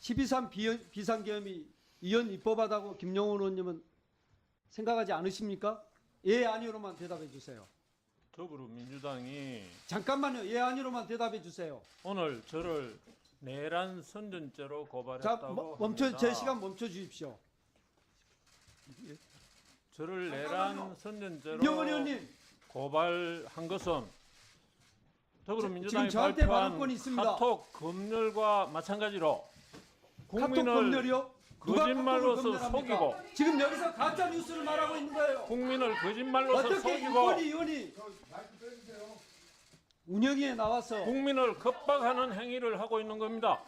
12.3 비상계엄이 이원 입법하다고 김영원 의원님은 생각하지 않으십니까? 예, 아니로만 대답해 주세요. 더불어민주당이 잠깐만요. 예, 아니로만 대답해 주세요. 오늘 저를 내란 선전죄로 자, 고발했다고 멈춰, 합니다. 제 시간 멈춰 주십시오. 저를 내란 선전죄로 김영원 의원님, 고발한 것은 더불어민주당이 지금 저한테 발표한 발언권이 있습니다. 카톡 검열과 마찬가지로 카톡 국민을 검열이요? 누가 거짓말로서 카톡을 검열합니까? 속이고 지금 여기서 가짜 뉴스를 말하고 있는 거예요. 국민을 거짓말로서 어떻게 속이고 인권위 의원이 운영위에 나와서 국민을 겁박하는 행위를 하고 있는 겁니다.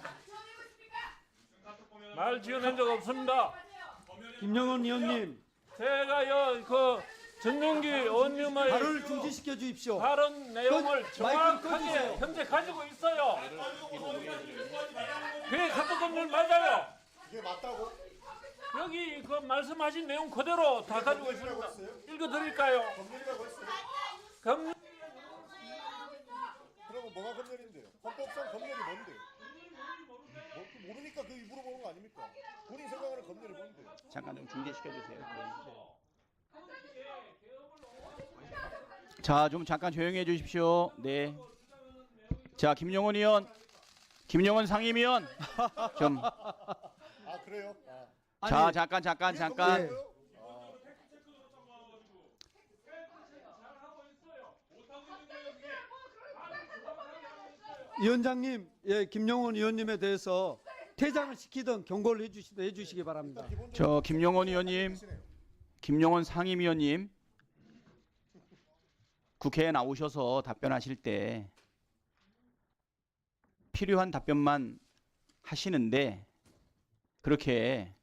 말 지어낸 적 없습니다. 김영원 의원님 제가요 그 전용기 의원님의 발언을 중지시켜 주십시오. 발언 내용을 마이크를 정확하게 꺼주세요. 현재 가지고 있어요. 그게 카톡 검열 맞아요. 이게 맞다고? 여기 그 말씀하신 내용 그대로 다 가지고 있습니다. 읽어드릴까요? 검열이라고 했어요? 검 그러면 뭐가 검열인데요? 헌법상 검열이 뭔데요? 모르니까 그 물어보는 거 아닙니까? 본인 생각하는 검열이 뭔데요? 잠깐 좀 중지시켜 주세요. 자, 좀 잠깐 조용히 해 주십시오. 네. 자, 김용원 의원, 김용원 상임위원 좀. 아 그래요? 아. 자, 아니, 잠깐. 예. 위원장님, 예, 김영원 의원님에 대해서 퇴장을 시키든 경고를 해주시기 바랍니다. 저 김용원 의원님, 김용원 상임위원님, 국회에 나오셔서 답변하실 때 필요한 답변만 하시는데 그렇게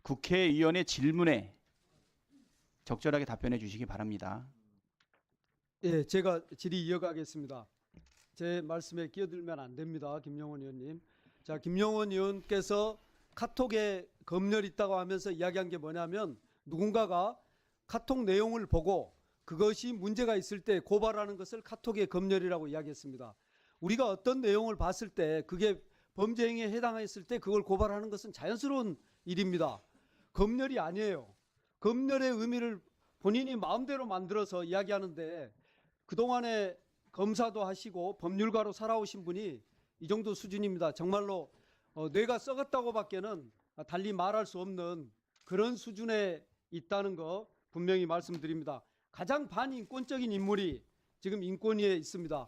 국회의원의 질문에 적절하게 답변해 주시기 바랍니다. 예, 제가 질의 이어가겠습니다. 제 말씀에 끼어들면 안 됩니다, 김영원 의원님. 자, 김영원 의원께서 카톡에 검열이 있다고 하면서 이야기한 게 뭐냐면 누군가가 카톡 내용을 보고 그것이 문제가 있을 때 고발하는 것을 카톡의 검열이라고 이야기했습니다. 우리가 어떤 내용을 봤을 때 그게 범죄 행위에 해당했을 때 그걸 고발하는 것은 자연스러운 일입니다. 검열이 아니에요. 검열의 의미를 본인이 마음대로 만들어서 이야기하는데 그동안에 검사도 하시고 법률가로 살아오신 분이 이 정도 수준입니다. 정말로 뇌가 썩었다고 밖에는 달리 말할 수 없는 그런 수준에 있다는 거 분명히 말씀드립니다. 가장 반인권적인 인물이 지금 인권위에 있습니다.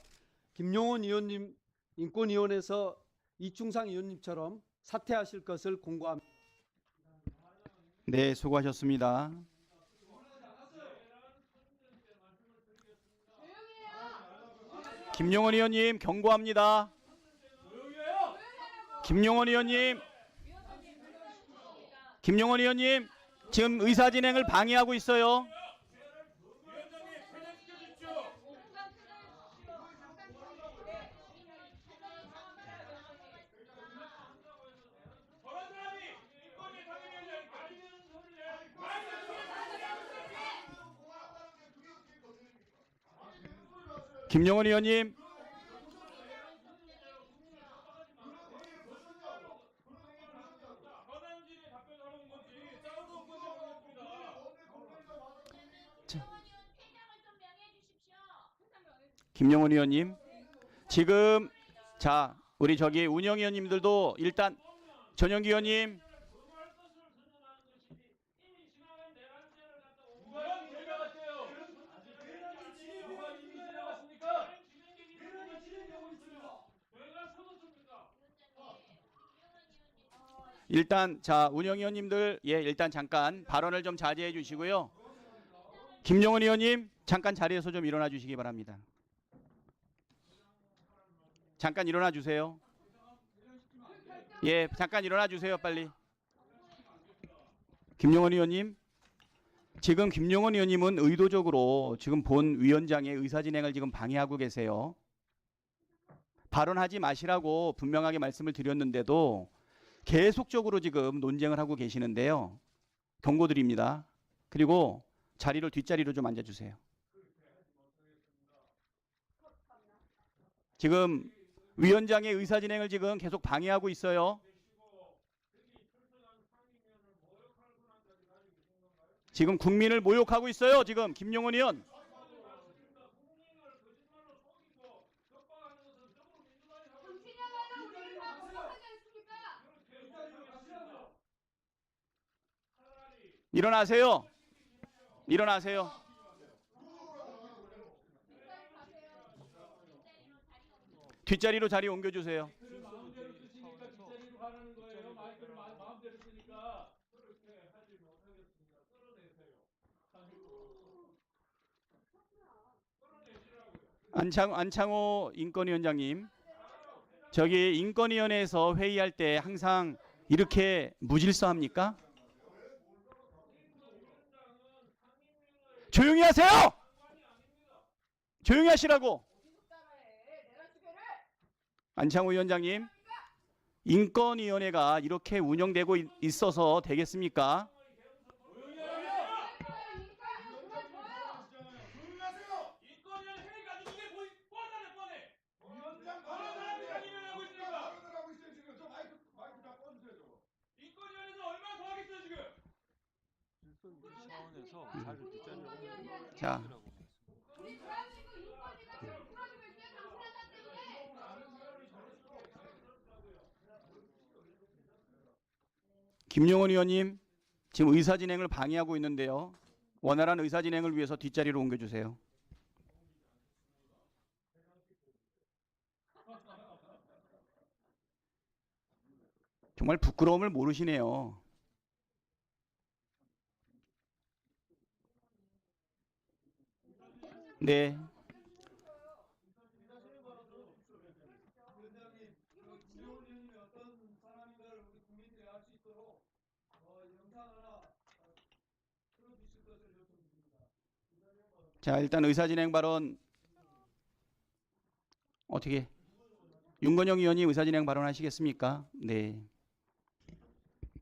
김용원 의원님 인권위원회에서 이충상 의원님처럼 사퇴하실 것을 공고합니다. 네, 수고하셨습니다. 김용원 의원님 경고합니다. 김용원 의원님, 김용원 의원님 지금 의사 진행을 방해하고 있어요. 김용원 의원님, 김용원 의원님, 지금 자 우리 저기 운영 의원님들도 일단 전영기 의원님, 일단 자 운영 의원님들 예 일단 잠깐 발언을 좀 자제해 주시고요. 김용원 의원님 잠깐 자리에서 좀 일어나 주시기 바랍니다. 잠깐 일어나 주세요. 예, 잠깐 일어나 주세요, 빨리. 김용원 의원님, 지금 김용원 의원님은 의도적으로 지금 본 위원장의 의사진행을 지금 방해하고 계세요. 발언하지 마시라고 분명하게 말씀을 드렸는데도 계속적으로 지금 논쟁을 하고 계시는데요. 경고드립니다. 그리고 자리를 뒷자리로 좀 앉아주세요. 지금 위원장의 의사 진행을 지금 계속 방해하고 있어요. 지금 국민을 모욕하고 있어요. 지금 김용원 의원. 일어나세요. 일어나세요. 뒷자리로 자리 옮겨주세요. 안창호 인권위원장님, 저기 인권위원회에서 회의할 때 항상 이렇게 무질서합니까? 조용히 하세요! 조용히 하시라고! 안창호 위원장님, 인권위원회가 이렇게 운영되고 있어서 되겠습니까? 자, 김용원 의원님, 지금 의사 진행을 방해하고 있는데요. 원활한 의사 진행을 위해서 뒷자리로 옮겨주세요. 정말 부끄러움을 모르시네요. 네. 자, 일단 의사 진행 발언 어떻게 윤건영 의원님 의사 진행 발언 하시겠습니까? 네.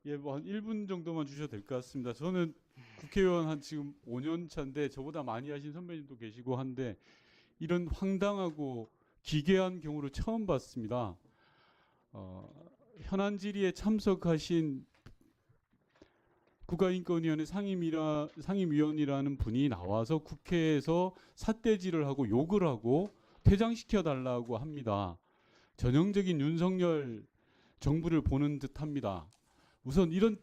예, 뭐 한 1분 정도만 주셔도 될 것 같습니다. 저는 국회의원 한 지금 5년 차인데 저보다 많이 하신 선배님도 계시고 한데 이런 황당하고 기괴한 경우를 처음 봤습니다. 현안 질의에 참석하신 국가인권위원회 상임위원이라는 분이 나와서 국회에서 삿대질을 하고 욕을 하고 퇴장시켜 달라고 합니다. 전형적인 윤석열 정부를 보는 듯합니다. 우선 이런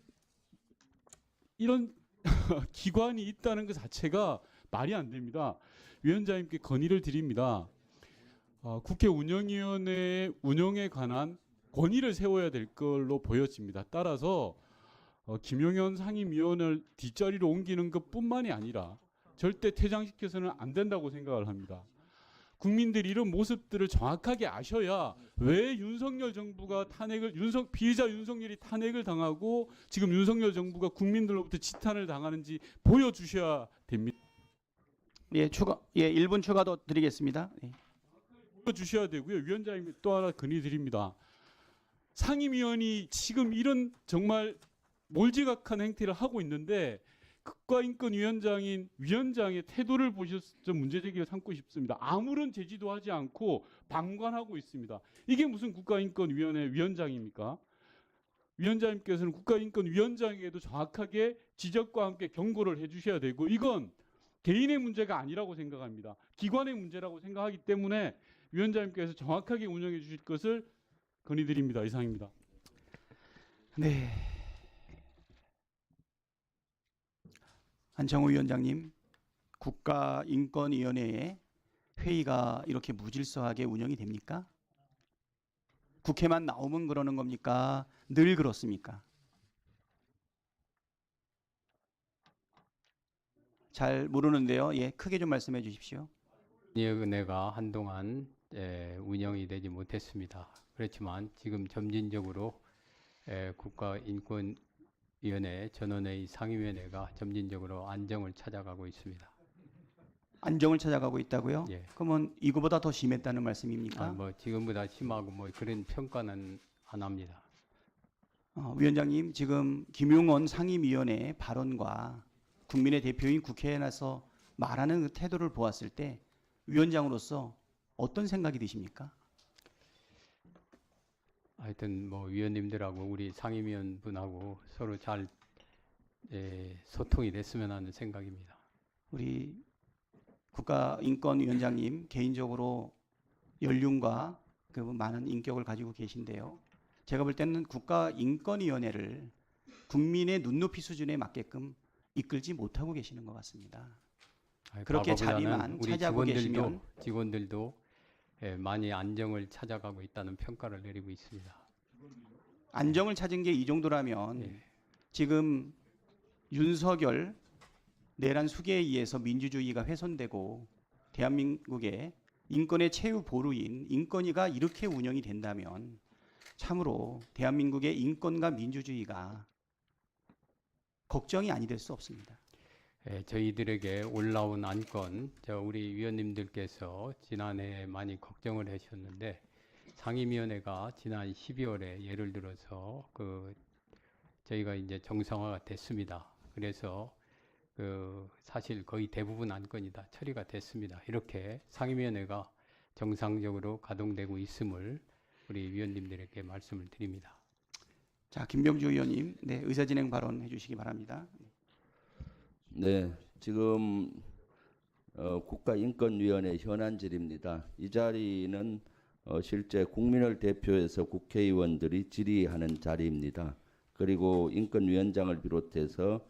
기관이 있다는 것 자체가 말이 안 됩니다. 위원장님께 건의를 드립니다. 국회 운영위원회 운영에 관한 권위를 세워야 될 걸로 보여집니다. 따라서 김용현 상임위원을 뒷자리로 옮기는 것뿐만이 아니라 절대 퇴장시켜서는 안 된다고 생각을 합니다. 국민들이 이런 모습들을 정확하게 아셔야 왜 윤석열 정부가 피의자 윤석열이 탄핵을 당하고 지금 윤석열 정부가 국민들로부터 지탄을 당하는지 보여주셔야 됩니다. 예, 1분 추가 더 드리겠습니다. 네. 보여주셔야 되고요. 위원장님 또 하나 건의드립니다. 상임위원이 지금 이런 정말 몰지각한 행태를 하고 있는데 국가인권위원장인 위원장의 태도를 보셔서 좀 문제제기를 삼고 싶습니다. 아무런 제지도 하지 않고 방관하고 있습니다. 이게 무슨 국가인권위원회 위원장입니까? 위원장님께서는 국가인권위원장에게도 정확하게 지적과 함께 경고를 해주셔야 되고 이건 개인의 문제가 아니라고 생각합니다. 기관의 문제라고 생각하기 때문에 위원장님께서 정확하게 운영해 주실 것을 건의드립니다. 이상입니다. 네. 안창호 위원장님, 국가인권위원회의 회의가 이렇게 무질서하게 운영이 됩니까? 국회만 나오면 그러는 겁니까? 늘 그렇습니까? 잘 모르는데요. 예, 크게 좀 말씀해 주십시오. 위원회가 한동안 운영이 되지 못했습니다. 그렇지만 지금 점진적으로 국가인권위원회 전원회의 상임위원회가 점진적으로 안정을 찾아가고 있습니다. 안정을 찾아가고 있다고요? 예. 그러면 이거보다 더 심했다는 말씀입니까? 뭐 지금보다 심하고 뭐 그런 평가는 안 합니다. 위원장님, 지금 김용원 상임위원회 발언과 국민의 대표인 국회에 나서 말하는 그 태도를 보았을 때 위원장으로서 어떤 생각이 드십니까? 하여튼 뭐 위원님들하고 우리 상임위원분하고 서로 잘 소통이 됐으면 하는 생각입니다. 우리 국가인권위원장님 개인적으로 연륜과 그 많은 인격을 가지고 계신데요. 제가 볼 때는 국가인권위원회를 국민의 눈높이 수준에 맞게끔 이끌지 못하고 계시는 것 같습니다. 그렇게 과거보다는 자리만 우리 차지하고 계시면 직원들도 많이 안정을 찾아가고 있다는 평가를 내리고 있습니다. 안정을 찾은 게 이 정도라면 네. 지금 윤석열 내란 수계에 의해서 민주주의가 훼손되고 대한민국의 인권의 최후 보루인 인권위가 이렇게 운영이 된다면 참으로 대한민국의 인권과 민주주의가 걱정이 아니 될 수 없습니다. 저희들에게 올라온 안건, 우리 위원님들께서 지난해 많이 걱정을 하셨는데 상임위원회가 지난 12월에 예를 들어서 저희가 이제 정상화가 됐습니다. 그래서 사실 거의 대부분 안건이 다 처리가 됐습니다. 이렇게 상임위원회가 정상적으로 가동되고 있음을 우리 위원님들에게 말씀을 드립니다. 자, 김병주 의원님, 네, 의사진행 발언해 주시기 바랍니다. 네, 지금 국가인권위원회 현안질입니다. 이 자리는 실제 국민을 대표해서 국회의원들이 질의하는 자리입니다. 그리고 인권위원장을 비롯해서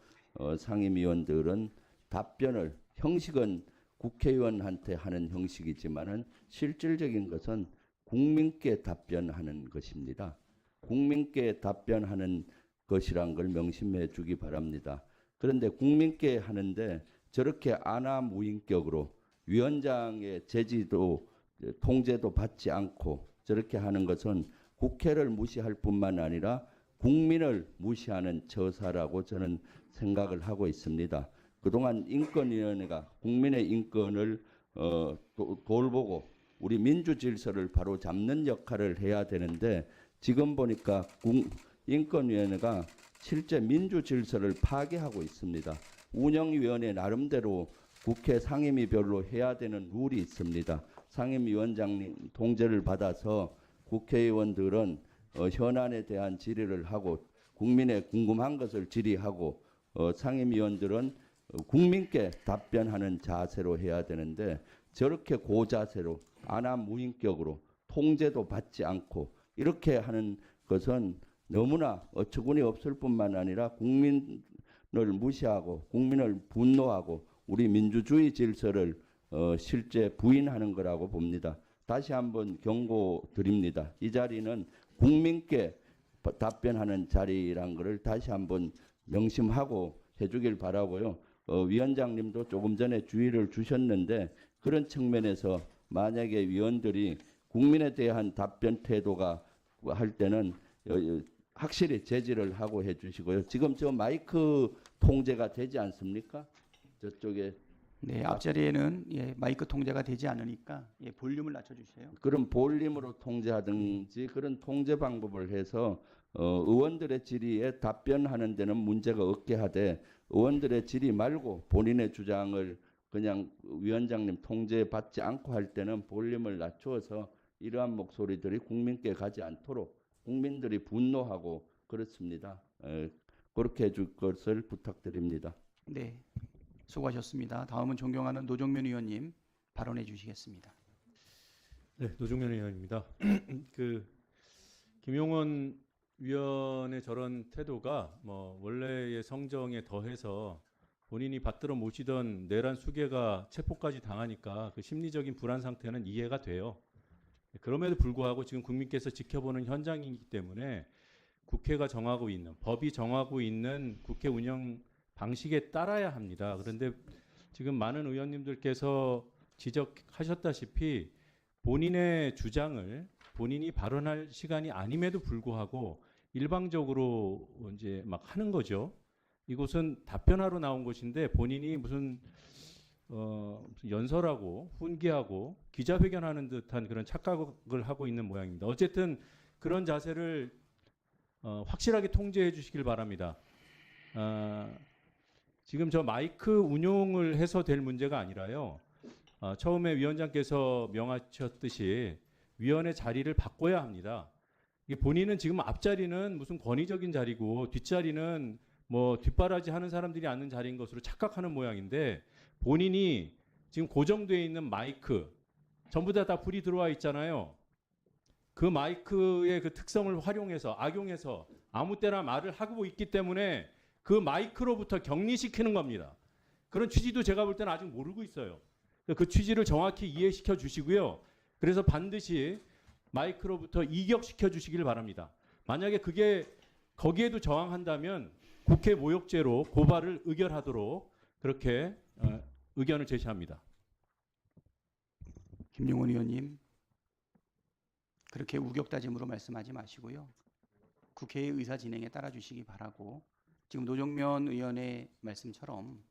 상임위원들은 답변을 형식은 국회의원한테 하는 형식이지만은 실질적인 것은 국민께 답변하는 것입니다. 국민께 답변하는 것이란 걸 명심해 주기 바랍니다. 그런데 국민께 하는데 저렇게 안하무인격으로 위원장의 제지도 통제도 받지 않고 저렇게 하는 것은 국회를 무시할 뿐만 아니라 국민을 무시하는 처사라고 저는 생각을 하고 있습니다. 그동안 인권위원회가 국민의 인권을 돌보고 우리 민주 질서를 바로 잡는 역할을 해야 되는데 지금 보니까 인권위원회가 실제 민주 질서를 파괴하고 있습니다. 운영위원회 나름대로 국회 상임위별로 해야 되는 룰이 있습니다. 상임위원장님 통제를 받아서 국회의원들은 현안에 대한 질의를 하고 국민의 궁금한 것을 질의하고 상임위원들은 국민께 답변하는 자세로 해야 되는데 저렇게 고자세로 안하무인격으로 통제도 받지 않고 이렇게 하는 것은 너무나 어처구니 없을 뿐만 아니라 국민을 무시하고 국민을 분노하고 우리 민주주의 질서를 실제 부인하는 거라고 봅니다. 다시 한번 경고드립니다. 이 자리는 국민께 답변하는 자리란 것을 다시 한번 명심하고 해주길 바라고요. 위원장님도 조금 전에 주의를 주셨는데 그런 측면에서 만약에 위원들이 국민에 대한 답변 태도가 할 때는 확실히 제지를 하고 해주시고요. 지금 저 마이크 통제가 되지 않습니까? 저쪽에 네, 앞자리에는 마이크 통제가 되지 않으니까 볼륨을 낮춰주세요. 그런 볼륨으로 통제하든지 그런 통제 방법을 해서 의원들의 질의에 답변하는 데는 문제가 없게 하되 의원들의 질의 말고 본인의 주장을 그냥 위원장님 통제받지 않고 할 때는 볼륨을 낮추어서 이러한 목소리들이 국민께 가지 않도록 국민들이 분노하고 그렇습니다. 그렇게 해줄 것을 부탁드립니다. 네, 수고하셨습니다. 다음은 존경하는 노정면 의원님 발언해 주시겠습니다. 네, 노정면 의원입니다. 김용원 위원의 저런 태도가 원래의 성정에 더해서 본인이 받들어 모시던 내란 수괴가 체포까지 당하니까 그 심리적인 불안 상태는 이해가 돼요. 그럼에도 불구하고 지금 국민께서 지켜보는 현장이기 때문에 국회가 정하고 있는, 법이 정하고 있는 국회 운영 방식에 따라야 합니다. 그런데 지금 많은 의원님들께서 지적하셨다시피 본인의 주장을 본인이 발언할 시간이 아님에도 불구하고 일방적으로 이제 막 하는 거죠. 이곳은 답변하러 나온 곳인데 본인이 무슨 연설하고 훈계하고 기자회견하는 듯한 그런 착각을 하고 있는 모양입니다. 어쨌든 그런 자세를 확실하게 통제해 주시길 바랍니다. 지금 저 마이크 운용을 해서 될 문제가 아니라요. 처음에 위원장께서 명하셨듯이 위원회 자리를 바꿔야 합니다. 이게 본인은 지금 앞자리는 무슨 권위적인 자리고 뒷자리는 뭐 뒷바라지 하는 사람들이 앉는 자리인 것으로 착각하는 모양인데, 본인이 지금 고정되어 있는 마이크 전부 다 불이 들어와 있잖아요. 그 마이크의 그 특성을 활용해서 악용해서 아무 때나 말을 하고 있기 때문에 그 마이크로부터 격리시키는 겁니다. 그런 취지도 제가 볼 때는 아직 모르고 있어요. 그 취지를 정확히 이해시켜 주시고요. 그래서 반드시 마이크로부터 이격시켜 주시길 바랍니다. 만약에 그게 거기에도 저항한다면 국회 모욕죄로 고발을 의결하도록 그렇게 의견을 제시합니다. 김용원 의원님, 그렇게 우격다짐으로 말씀하지 마시고요. 국회의 의사 진행에 따라 주시기 바라고, 지금 노정면 의원의 말씀처럼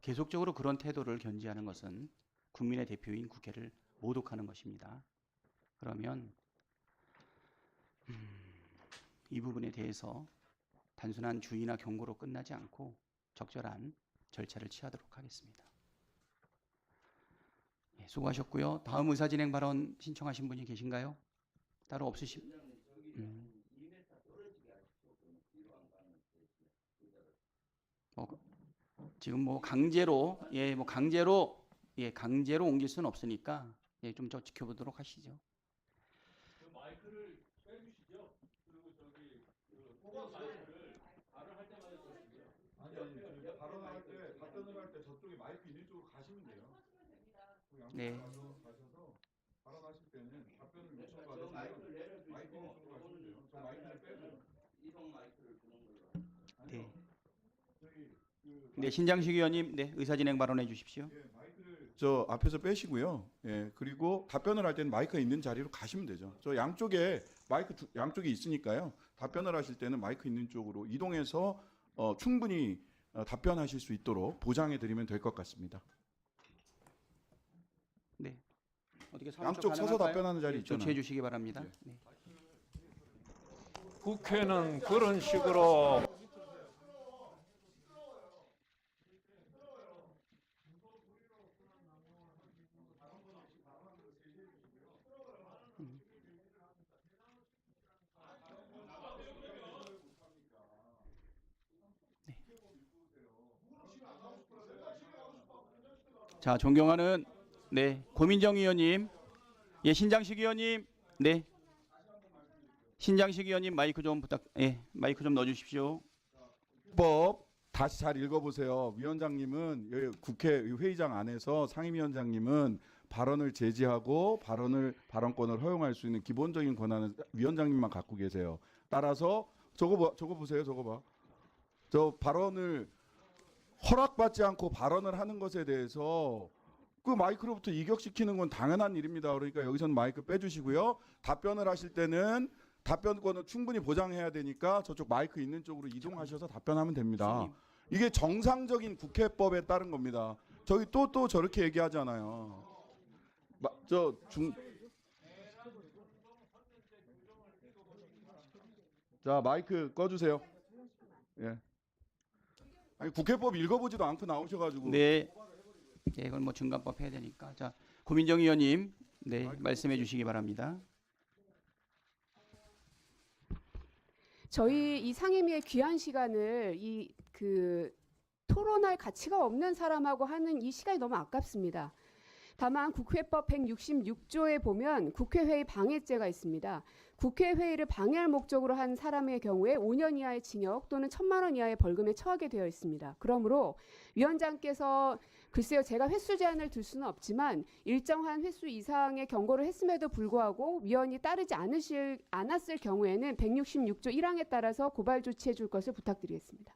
계속적으로 그런 태도를 견지하는 것은 국민의 대표인 국회를 모독하는 것입니다. 그러면 이 부분에 대해서 단순한 주의나 경고로 끝나지 않고 적절한 절차를 취하도록 하겠습니다. 네, 수고하셨고요. 다음 의사진행 발언 신청하신 분이 계신가요? 따로 없으신? 지금 뭐 강제로 강제로 옮길 수는 없으니까 좀 더 지켜보도록 하시죠. 마이크를 빼주시죠. 그리고 저기 마이크를 발언할 때마다 써주시고요. 아니 발언할 때 답변을 할 때 저쪽에 마이크 있는 쪽으로 가시면 돼요. 네. 가셔서 발언하실 때는 답변을 요청받으시면 마이크 있는 쪽으로 가시면 돼요. 저 마이크를 빼줘요. 이동 마이크를 주는 걸로. 네. 네, 신장식 의원님, 네, 의사진행 발언해 주십시오. 저 앞에서 빼시고요. 예, 그리고 답변을 할 때는 마이크가 있는 자리로 가시면 되죠. 저 양쪽에 마이크 양쪽에 있으니까요. 답변을 하실 때는 마이크 있는 쪽으로 이동해서 충분히 답변하실 수 있도록 보장해 드리면 될 것 같습니다. 네. 어떻게 양쪽 서서 답변하는 자리 있잖아요. 조치해 주시기 바랍니다. 네. 네. 국회는 그런 식으로 자, 존경하는 고민정 의원님, 신장식 의원님, 신장식 의원님 마이크 좀 마이크 좀 넣어주십시오. 법 다시 잘 읽어보세요. 위원장님은 여기 국회 회의장 안에서 상임위원장님은 발언을 제지하고 발언권을 허용할 수 있는 기본적인 권한은 위원장님만 갖고 계세요. 따라서 저거 보세요. 저거 봐. 저 발언을 허락받지 않고 발언을 하는 것에 대해서 그 마이크로부터 이격시키는 건 당연한 일입니다. 그러니까 여기서는 마이크 빼주시고요. 답변을 하실 때는 답변권을 충분히 보장해야 되니까 저쪽 마이크 있는 쪽으로 이동하셔서 답변하면 됩니다. 이게 정상적인 국회법에 따른 겁니다. 저기 또 저렇게 얘기하잖아요. 자, 마이크 꺼주세요. 예. 아니 국회법 읽어보지도 않고 나오셔가지고. 네, 이건 뭐 증감법 해야 되니까. 자, 고민정 의원님, 말씀해 주시기 바랍니다. 저희 이 상임위의 귀한 시간을 토론할 가치가 없는 사람하고 하는 이 시간이 너무 아깝습니다. 다만 국회법 166조에 보면 국회회의 방해죄가 있습니다. 국회회의를 방해할 목적으로 한 사람의 경우에 5년 이하의 징역 또는 1,000만 원 이하의 벌금에 처하게 되어 있습니다. 그러므로 위원장께서 글쎄요, 제가 횟수 제한을 둘 수는 없지만 일정한 횟수 이상의 경고를 했음에도 불구하고 위원이 따르지 않았을 경우에는 166조 1항에 따라서 고발 조치해 줄 것을 부탁드리겠습니다.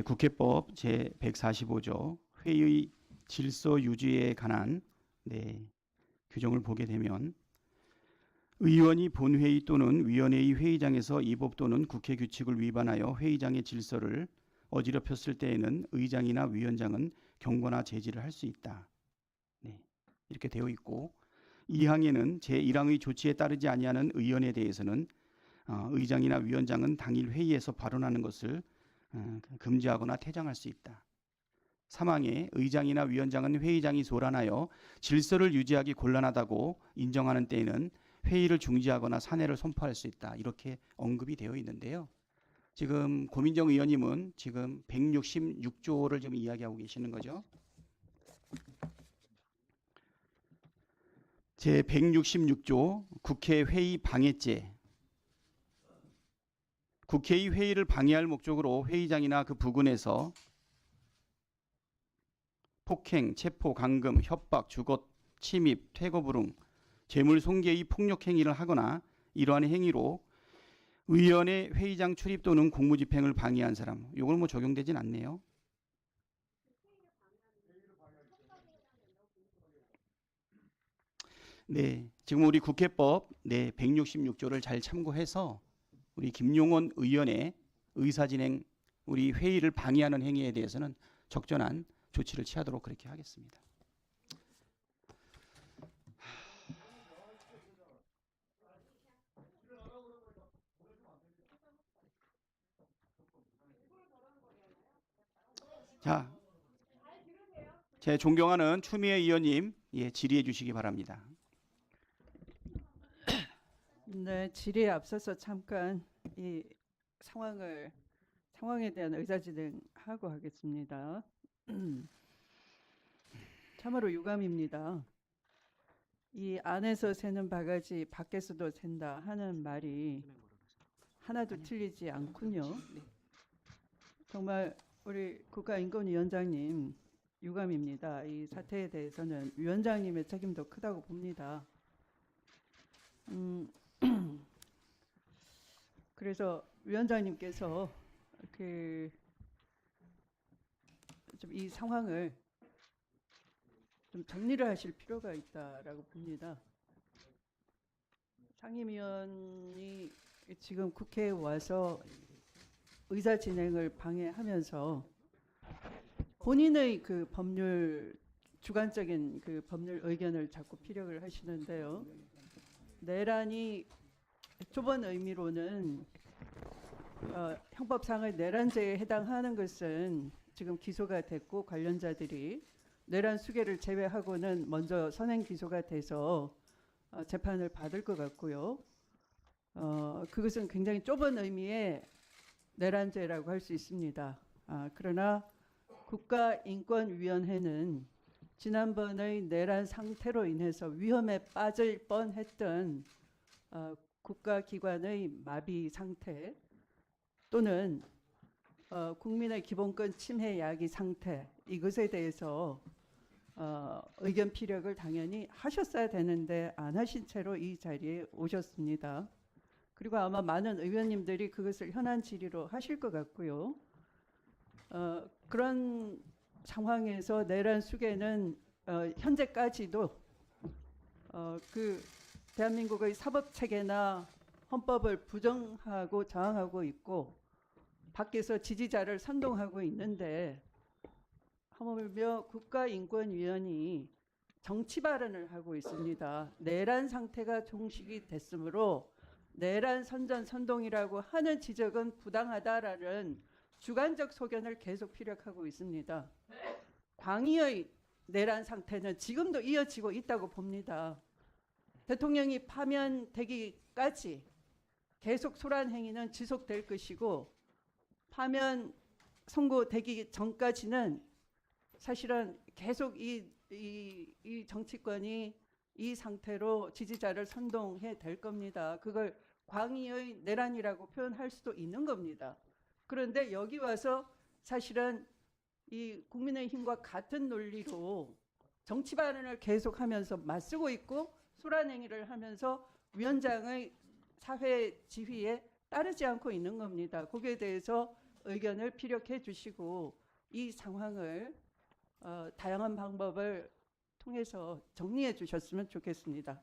국회법 제145조 회의 질서 유지에 관한 규정을 보게 되면 의원이 본회의 또는 위원회의 회의장에서 이 법 또는 국회 규칙을 위반하여 회의장의 질서를 어지럽혔을 때에는 의장이나 위원장은 경고나 제지를 할 수 있다. 이렇게 되어 있고, 2항에는 제1항의 조치에 따르지 아니하는 의원에 대해서는 의장이나 위원장은 당일 회의에서 발언하는 것을 금지하거나 퇴장할 수 있다. 상황에 의장이나 위원장은 회의장이 소란하여 질서를 유지하기 곤란하다고 인정하는 때에는 회의를 중지하거나 사내를 선포할 수 있다. 이렇게 언급이 되어 있는데요. 지금 고민정 의원님은 지금 166조를 지금 이야기하고 계시는 거죠. 제 166조 국회 회의 방해죄. 국회의 회의를 방해할 목적으로 회의장이나 그 부근에서 폭행, 체포, 감금, 협박, 주거, 침입, 퇴거 불응, 재물 손괴의 폭력 행위를 하거나 이러한 행위로 의원의 회의장 출입 또는 공무집행을 방해한 사람. 이걸 뭐 적용되진 않네요. 네, 지금 우리 국회법 166조를 잘 참고해서 우리 김용원 의원의 의사진행, 우리 회의를 방해하는 행위에 대해서는 적절한 조치를 취하도록 그렇게 하겠습니다. 자, 제 존경하는 추미애 의원님, 질의해 주시기 바랍니다. 네, 질의에 앞서서 잠깐 이 상황에 대한 의사진행하고 하겠습니다. 참으로 유감입니다. 이 안에서 새는 바가지 밖에서도 샌다 하는 말이 하나도 틀리지 않군요. 정말 우리 국가인권위원장님 유감입니다. 이 사태에 대해서는 위원장님의 책임도 크다고 봅니다. 그래서 위원장님께서 좀 이 상황을 좀 정리를 하실 필요가 있다라고 봅니다. 상임위원이 지금 국회에 와서 의사 진행을 방해하면서 본인의 그 주관적인 그 법률 의견을 자꾸 피력을 하시는데요. 내란이 좁은 의미로는 형법상의 내란죄에 해당하는 것은 지금 기소가 됐고 관련자들이 내란 수괴를 제외하고는 먼저 선행 기소가 돼서 재판을 받을 것 같고요. 그것은 굉장히 좁은 의미의 내란죄라고 할 수 있습니다. 그러나 국가인권위원회는 지난번의 내란 상태로 인해서 위험에 빠질 뻔했던 국가기관의 마비 상태 또는 국민의 기본권 침해 야기 상태 이것에 대해서 의견 피력을 당연히 하셨어야 되는데 안 하신 채로 이 자리에 오셨습니다. 그리고 아마 많은 의원님들이 그것을 현안 질의로 하실 것 같고요. 그런 상황에서 내란 수괴는 현재까지도 그 대한민국의 사법 체계나 헌법을 부정하고 저항하고 있고 밖에서 지지자를 선동하고 있는데 하물며 국가인권위원이 정치 발언을 하고 있습니다. 내란 상태가 종식이 됐으므로 내란 선전 선동이라고 하는 지적은 부당하다라는 주관적 소견을 계속 피력하고 있습니다. 광의의 내란 상태는 지금도 이어지고 있다고 봅니다. 대통령이 파면되기까지 계속 소란 행위는 지속될 것이고 파면 선고되기 전까지는 사실은 계속 이 정치권이 이 상태로 지지자를 선동해 될 겁니다. 그걸 광의의 내란이라고 표현할 수도 있는 겁니다. 그런데 여기 와서 사실은 이 국민의힘과 같은 논리로 정치 발언을 계속하면서 맞서고 있고 소란 행위를 하면서 위원장의 사회 지휘에 따르지 않고 있는 겁니다. 거기에 대해서 의견을 피력해 주시고 이 상황을 다양한 방법을 통해서 정리해 주셨으면 좋겠습니다.